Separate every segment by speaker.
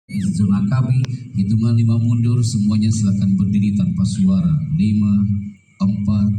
Speaker 1: Zona kami, hitungan 5 mundur, semuanya silakan berdiri tanpa suara. 5, 4,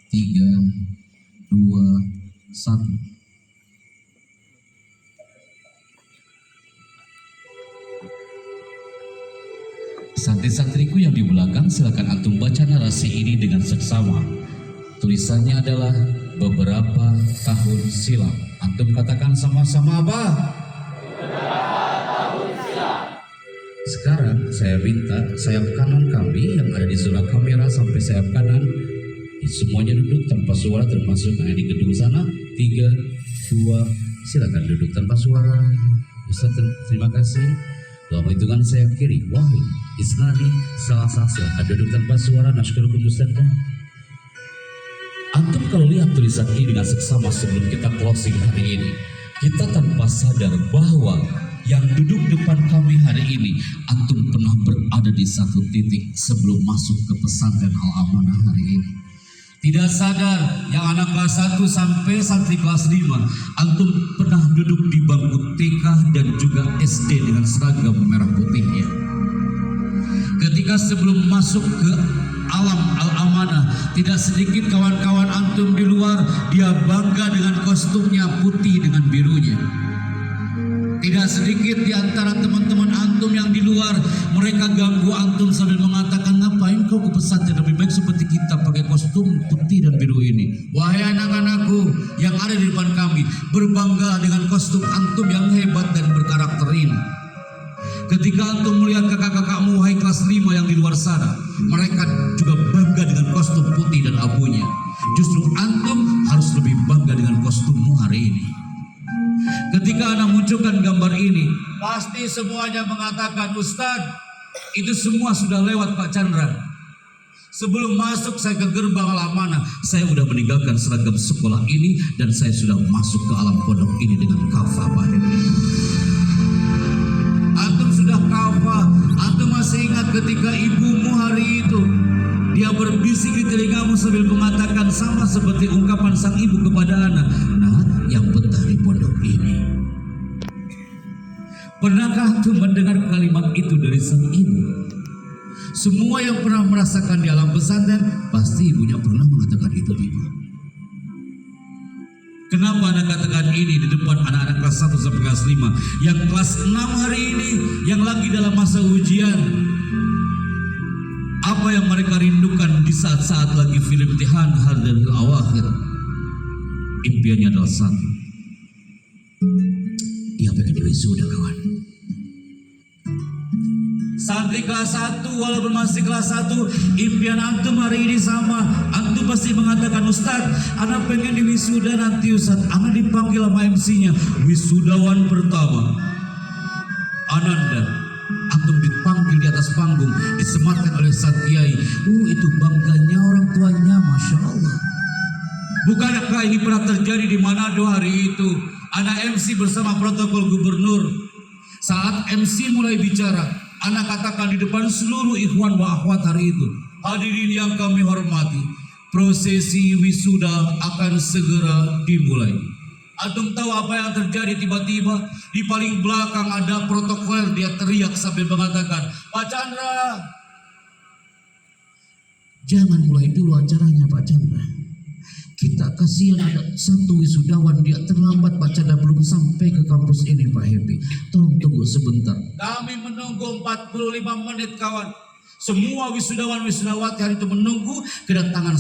Speaker 1: 3, 2, 1. Santri-santriku yang di belakang, silakan antum baca narasi ini dengan seksama. Tulisannya adalah beberapa tahun silam. Antum katakan sama-sama apa? Sekarang saya minta sayap kanan kami yang ada di zona kamera sampai sayap kanan semuanya duduk tanpa suara, termasuk yang di gedung sana. 3, 2, silakan duduk tanpa suara. Ustaz, terima kasih. Dalam hitungan sayap kiri, wahid, isnani, salasa, silakan duduk tanpa suara. Nasykurukum Ustaz. Antum kalau lihat tulisan ini dengan seksama sebelum kita closing hari ini, kita tanpa sadar bahwa yang duduk depan kami hari ini, antum pernah berada di satu titik sebelum masuk ke pesantren Al-Amanah hari ini. Tidak sadar, yang anak kelas 1 sampai santri kelas 5, antum pernah duduk di bangku TK dan juga SD dengan seragam merah putihnya. Ketika sebelum masuk ke alam Al-Amanah, tidak sedikit kawan-kawan antum di luar, dia bangga dengan kostumnya putih dengan birunya. Tidak sedikit di antara teman-teman antum yang di luar, mereka ganggu antum sambil mengatakan, ngapain kau ke pesantren, lebih baik seperti kita pakai kostum putih dan biru ini. Wahai anak-anakku yang ada di depan kami, berbangga dengan kostum antum yang hebat dan berkarakter ini. Ketika antum melihat kakak-kakakmu, wahai kelas 5 yang di luar sana, mereka juga bangga dengan kostum putih dan abunya. Justru antum harus lebih bangga dengan kostummu hari ini. Ketika anak munculkan gambar ini, pasti semuanya mengatakan, Ustadz, itu semua sudah lewat Pak Chandra. Sebelum masuk saya ke gerbang Al-Amanah, saya sudah meninggalkan seragam sekolah ini dan saya sudah masuk ke alam pondok ini dengan kafah, Pak Hebi. Antum sudah kafah, antum masih ingat ketika ibumu hari itu, dia berbisik di telingamu sambil mengatakan sama seperti ungkapan sang ibu kepada anak, nah, yang betah di pondok ini. Pernahkah antum mendengar kalimat itu dari sang ibu? Semua yang pernah merasakan di alam pesantren, pasti ibunya pernah mengatakan itu di ibu. Kenapa anak katakan ini di depan anak-anak kelas 1 sampai kelas 5, yang kelas 6 hari ini, yang lagi dalam masa ujian? Apa yang mereka rindukan di saat-saat lagi film imtihan hadil awakhir? Impiannya adalah satu, dia pengen diwisuda, kawan. Santri kelas 1, walaupun masih kelas 1, impian antum hari ini sama. Antum pasti mengatakan, Ustadz, anak pengen diwisuda nanti Ustadz. Anak dipanggil sama MC-nya, wisudawan pertama Ananda. Antum dipanggil di atas panggung, disematkan oleh sang kiai. Itu bangganya orang tuanya, Masya Allah. Bukankah ini pernah terjadi di Manado hari itu? Anak MC bersama protokol gubernur. Saat MC mulai bicara, anak katakan di depan seluruh ikhwan wa akhwat hari itu, hadirin yang kami hormati, prosesi wisuda akan segera dimulai. Antum tahu apa yang terjadi? Tiba-tiba di paling belakang ada protokol, dia teriak sambil mengatakan, Pak Chandra, jangan mulai dulu acaranya Pak Chandra. Kita kasihan ada satu wisudawan, dia terlambat Pak Chandra, belum sampai ke kampus ini Pak Hebi. Tolong tunggu sebentar. Kami menunggu 45 menit kawan. Semua wisudawan-wisudawati hari itu menunggu kedatangan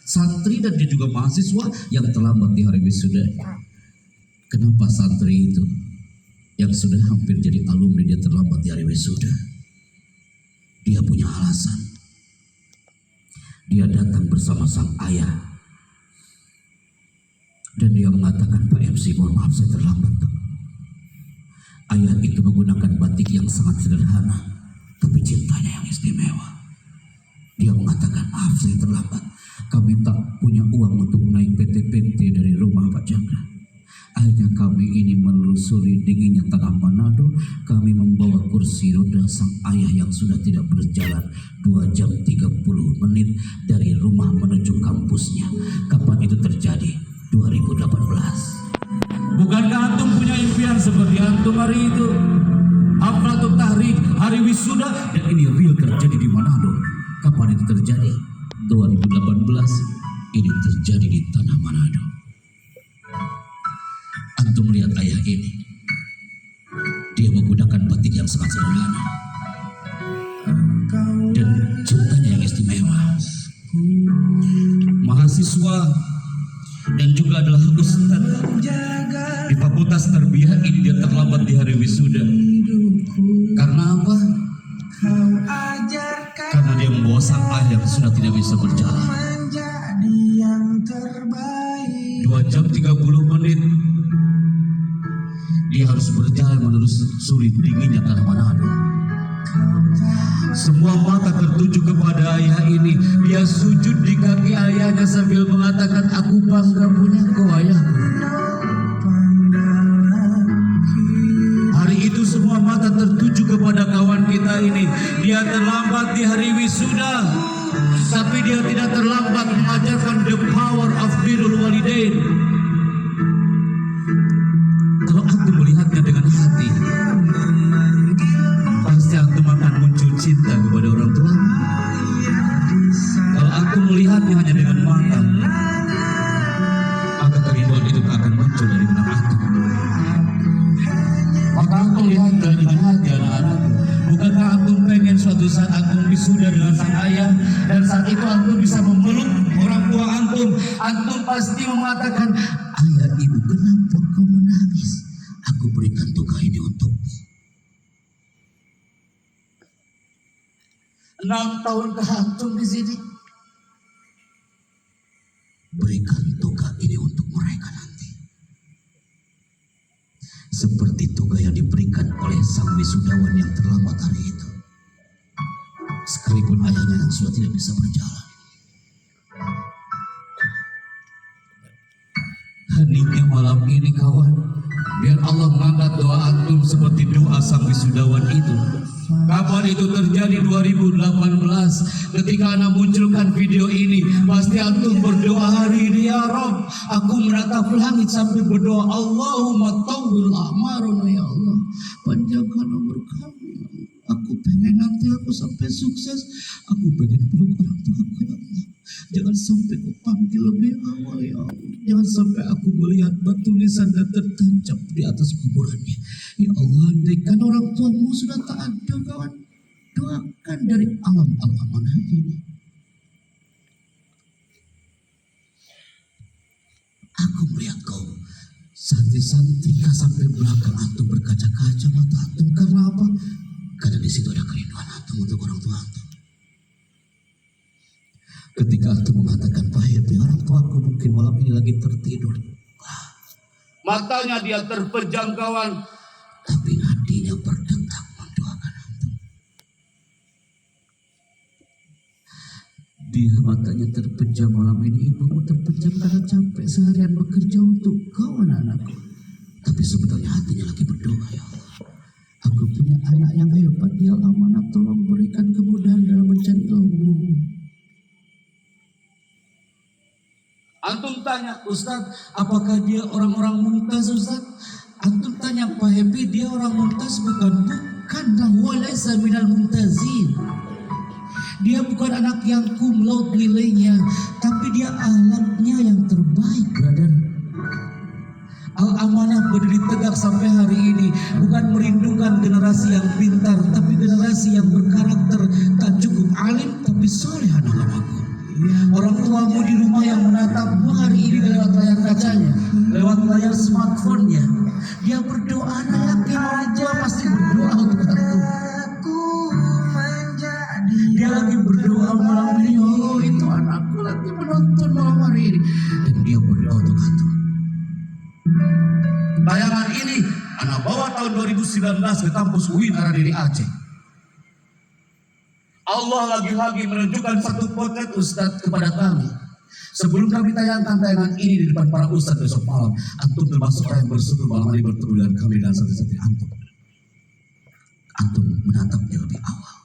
Speaker 1: santri dan dia juga mahasiswa yang terlambat di hari wisuda. Kenapa santri itu yang sudah hampir jadi alumni dia terlambat di hari wisuda? Dia punya alasan. Dia datang bersama sang ayah. Dan dia mengatakan, Pak MC, mohon maaf saya terlambat. Ayah itu menggunakan batik yang sangat sederhana, tapi cintanya yang istimewa. Dia mengatakan, maaf saya terlambat. Kami tak punya uang untuk naik PT-PT dari rumah Pak Chandra. Akhirnya kami ini menelusuri dinginnya tanah Manado. Kami membawa kursi roda sang ayah yang sudah tidak berjalan 2 jam 30 menit dari rumah menuju kampusnya. Kapan itu terjadi? 2018. Bukankah antum punya impian seperti antum hari itu? Aflatun hari wisuda, dan ini real terjadi di Manado. Kapan itu terjadi? 2018. Ini terjadi di tanah Manado. Antum melihat ayah ini, dia menggunakan batik yang sangat sederhana dan ceritanya yang istimewa. Mahasiswa dan juga adalah ustadz di Fakultas Tarbiyah ini, dia terlambat di hari wisuda. Karena apa? Karena dia membawa sang ayah yang sudah tidak bisa berjalan. 2 jam 30 menit dia harus berjalan menelusuri dinginnya tanah Manado. Semua mata tertuju kepada ayah ini. Dia sujud di kaki ayahnya sambil mengatakan, aku bangga punya kau ayahku. Hari itu semua mata tertuju kepada kawan kita ini. Dia terlambat di hari wisuda, tapi dia tidak terlambat mengajarkan the power of birrul walidain. Kalau aku melihatnya dengan hati, pasti aku akan muncul cinta kepada orang tua. Kalau aku melihatnya hanya dengan mata, maka kerinduan itu akan muncul dari benak aku. Maka aku lihatnya dengan hati anak-anakku. Bukankah aku pengen suatu saat aku wisuda dengan sang ayah, dan saat itu aku bisa memeluk orang tua antum. Antum pasti mengatakan, ayah ibu kenapa kau menangis? Aku berikan tugas ini untukmu. 6 tahun kehantung di sini. Berikan tugas ini untuk mereka nanti. Seperti tugas yang diberikan oleh sang wisudawan yang terlambat hari itu. Sekalipun ayahnya yang sudah tidak bisa berjalan. Heningnya malam ini kawan, biar Allah mengangkat doa antum seperti doa sang wisudawan itu. Kapan itu terjadi? 2018. Ketika anak munculkan video ini, pasti antum berdoa hari ini, ya Rob, aku menatap langit sampai berdoa, Allahumma tawwil a'maruna, ya Allah, panjangkan umur kami, ya Allah. Aku pengen nanti aku sampai sukses, aku pengen peluk orang tua aku, ya Allah. Jangan sampai aku panggil lebih awal, ya Allah. Jangan sampai aku melihat batu nisan dan tertancap di atas kuburannya. Ya Allah, andaikan orang tuamu sudah tak ada kawan, doakan dari alam al-amanah ini. Aku melihat kau santi-santika sampai belakang antum, berkaca-kaca mata antum. Karena apa? Karena di situ ada kerinduan antum untuk orang tua antum. Ketika antum mengatakan, Pak Happy, orang tuaku mungkin malam ini lagi tertidur. Matanya dia terpejam kawan, tapi hatinya berdetak mendoakan antum. Dia matanya terpejam malam ini, ibumu terpejam karena capek seharian bekerja untuk kau anak-anakku. Tapi sebenarnya hatinya lagi berdoa, ya Allah, aku punya anak yang hebat, dia amanah, tolong berikan kemudahan dalam mencari ilmu. Antum tanya, Ustaz, apakah dia orang-orang mumtaz, Ustaz? Antum tanya Pak Happy, dia orang mumtaz? Bukan, bukanlah, walaysa minal mumtazin. Dia bukan anak yang cum laude nilainya, tapi dia alatnya yang terbaik, brother. Al-Amanah berdiri tegak sampai hari ini, bukan merindukan generasi yang pintar, tapi generasi yang berkarakter, tak cukup alim, tapi soleh anak-anakku. Orang tuamu di rumah yang menatapmu hari ini lewat layar kacanya, lewat layar smartphone-nya, dia berdoa, anak yakin orang tua pasti berdoa untuk antum. Dia lagi berdoa malam ini, oh itu anakku lagi menonton malam hari ini, dan dia berdoa untuk antum. Tayangan ini anak bawa tahun 2019 ke kampus UIN Aradiri Aceh. Allah lagi-lagi menunjukkan satu potret Ustadz kepada kami. Sebelum kami tayangkan tayangan ini di depan para Ustadz besok malam, antum termasuk orang yang bersyukur malam hari bertemu dengan kami dan santri-santri antum. Antum menatapnya lebih awal.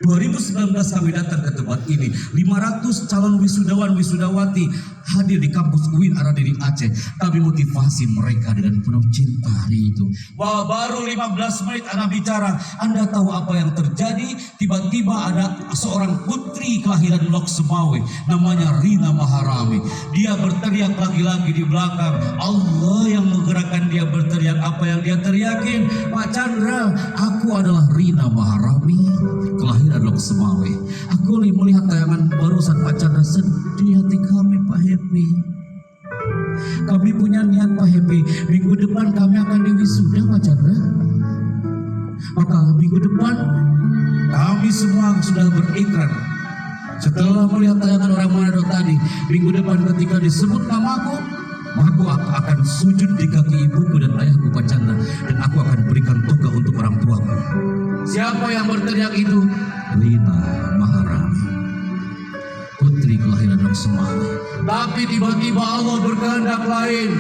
Speaker 1: 2019 kami datang ke tempat ini. 500 calon wisudawan wisudawati hadir di kampus UIN Aradiri Aceh. Kami motivasi mereka dengan penuh cinta hari itu. Wah, baru 15 menit Anda bicara, Anda tahu apa yang terjadi? Tiba-tiba ada seorang putri kelahiran Lok Semawe, namanya Rina Maharami. Dia berteriak lagi-lagi di belakang. Allah yang menggerakkan dia berteriak apa yang dia teriakin. Pak Chandra, aku adalah Rina Maharami, kelahiran Lok Semawe. Aku melihat tayangan barusan Pak Chandra, sedih hati kami Pak Happy. Kami punya niat Pak Happy, minggu depan kami akan diwisuda Pak Chandra. Maka minggu depan kami semua sudah berikrar. Setelah melihat tayangan orang Manado tadi, minggu depan ketika disebut namaku, aku akan sujud di kaki ibuku dan ayahku Pak Chandra, dan aku akan berikan toga untuk orang tuaku. Siapa yang berteriak itu? Rina Maharami, putri kelahiran Lok Semawe. Tapi tiba-tiba Allah berkehendak lain.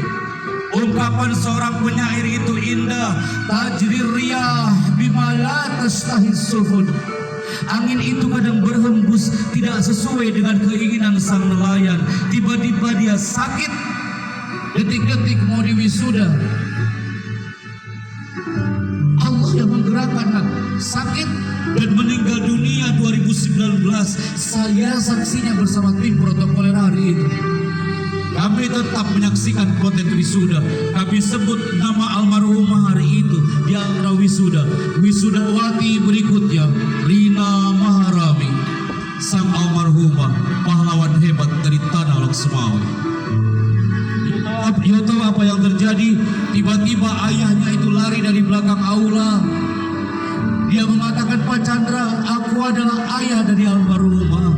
Speaker 1: Ungkapan seorang penyair itu indah. Tajri riyah bima la tastahi sufun. Angin itu kadang berhembus tidak sesuai dengan keinginan sang nelayan. Tiba-tiba dia sakit. Detik-detik mau diwisuda, Allah yang menggerakkan, sakit dan meninggal dunia 2019. Saya saksinya bersama tim protokoler hari itu. Kami tetap menyaksikan konten wisuda. Kami sebut nama almarhumah hari itu di antara wisuda. Wisudawati berikutnya Rina Maharami, sang almarhumah pahlawan hebat dari tanah Lok Semawe. Dia tahu apa yang terjadi. Tiba-tiba ayahnya itu lari dari belakang aula. Dia mengatakan, Pak Chandra, aku adalah ayah dari almarhumah.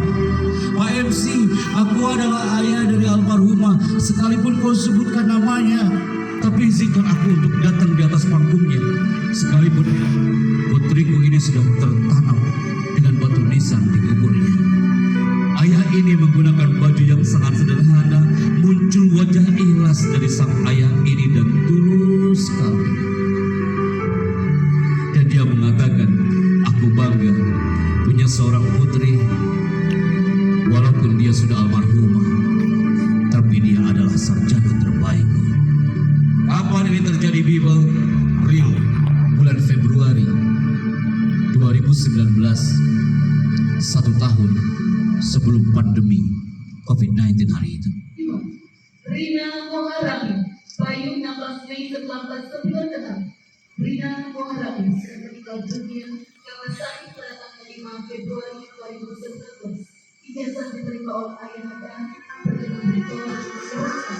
Speaker 1: Pak MC, aku adalah ayah dari almarhumah. Sekalipun kau sebutkan namanya, tapi izinkan aku untuk datang di atas panggungnya. Sekalipun putriku ini sudah tertanam dengan batu nisan di kuburnya. Ayah ini menggunakan baju yang sangat sederhana. Muncul wajah ikhlas dari sang ayah ini dan tulus sekali. Dan dia mengatakan, aku bangga punya seorang putri. Walaupun dia sudah almarhumah, tapi dia adalah sarjana terbaikku. Kapan ini terjadi, Bible? Real, bulan Februari 2019, 1 tahun sebelum pandemi COVID-19 hari itu.
Speaker 2: Rina Maharami, Bayu 16 Mei 1996. Rina Maharami meninggal dunia karena sakit pada tanggal 5 Februari 2019. Ijazah diterima oleh ayah dan bernama Victor Rosa.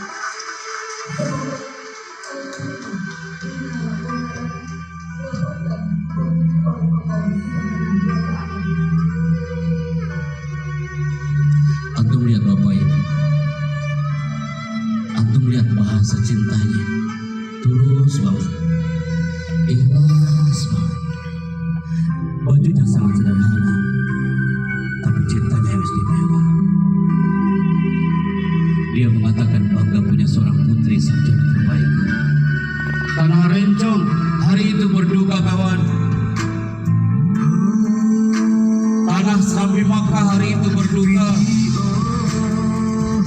Speaker 1: Antum lihat bapak ini, antum lihat bahasa cintanya, tulus banget, ikhlas banget. Bajunya sangat sederhana, tapi cintanya yang istimewa. Dia mengatakan bangga punya seorang putri sarjana terbaik. Tanah Rencong hari itu berduka kawan. Tanah Serambi Makkah hari itu berduka.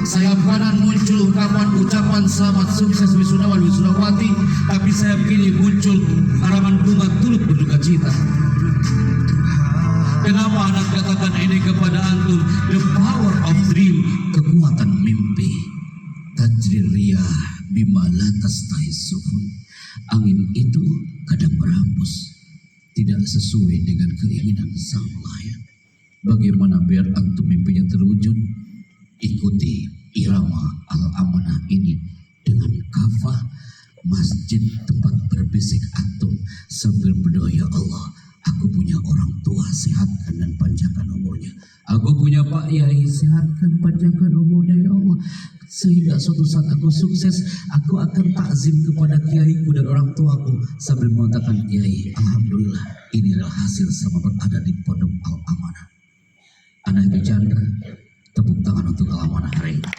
Speaker 1: Sayap kanan muncul ucapan selamat sukses wisudawan wisudawati, tapi sayap kiri muncul karangan bunga turut berduka cita. Kenapa anak katakan ini kepada antum? The power of dream, kekuatan mimpi. Tajri riyah bima la tastahi sufun. Angin itu kadang berhembus tidak sesuai dengan keinginan sang nelayan. Bagaimana biar antum mimpinya terwujud? Ikuti irama al-amanah ini dengan kafah masjid tempat berbisik antum sambil berdoa, ya Allah, aku punya orang tua, sehatkan dan panjangkan umurnya. Aku punya Pak Yai, sehatkan panjangkan umurnya ya Allah. Sehingga suatu saat aku sukses, aku akan takzim kepada kiaiku dan orang tuaku sambil mengatakan, Kiai, alhamdulillah ini adalah hasil selama berada di pondok al-amanah. Anak Chandra, tepuk tangan untuk al-amanah hari ini.